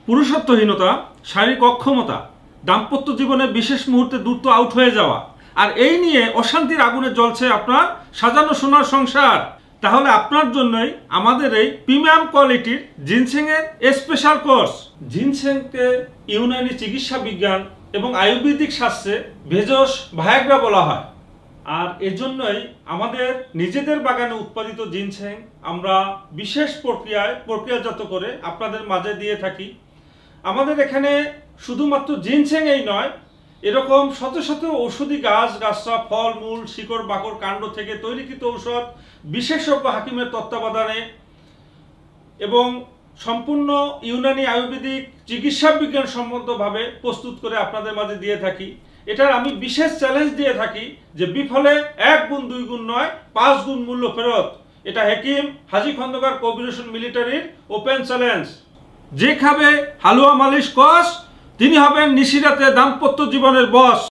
পুরুষত্বহীনতা, শারীরিক অক্ষমতা, দাম্পত্য জীবনে বিশেষ মুহূর্তে দ্রুত আউট হয়ে যাওয়া, আর এই নিয়ে অশান্তির আগুনে জ্বলছে আপনার সাজানো সোনার সংসার, তাহলে আপনার জন্যই আমাদের এই প্রিমিয়াম কোয়ালিটির জিনসেংয়ের স্পেশাল কোর্স। জিনসেংকে ইউনানি চিকিৎসা বিজ্ঞান এবং আয়ুর্বেদিক শাস্ত্রে ভেষজ ভায়াগ্রা বলা হয়। আর এজন্যই আমাদের নিজেদের বাগানে উৎপাদিত জিনসেং আমরা বিশেষ প্রক্রিয়াজাত করে আপনাদের মাঝে দিয়ে থাকি। আমাদের এখানে শুধুমাত্র জিনসেং এই নয়, এরকম শত শত ঔষধি গাছগাছরা, ফল মূল, শিকড় বাকড়, কাণ্ড থেকে তৈরিকৃত ঔষধ বিশেষজ্ঞ হাকিমের তত্ত্বাবধানে এবং সম্পূর্ণ ইউনানি আয়ুর্বেদিক চিকিৎসা বিজ্ঞান সম্মতভাবে প্রস্তুত করে আপনাদের মাঝে দিয়ে থাকি। এটার আমি বিশেষ চ্যালেঞ্জ দিয়ে থাকি যে বিফলে 1 গুণ 2 গুণ নয় 5 গুণ মূল্য ফেরত। এটা হাকিম হাজী খন্দকার কোঅপারেশন মিলিটারির ওপেন চ্যালেঞ্জ। যে খাবে হালুয়া মালিশ কস তিনি হবেন নিশিরাতে দাম্পত্য জীবনের বস।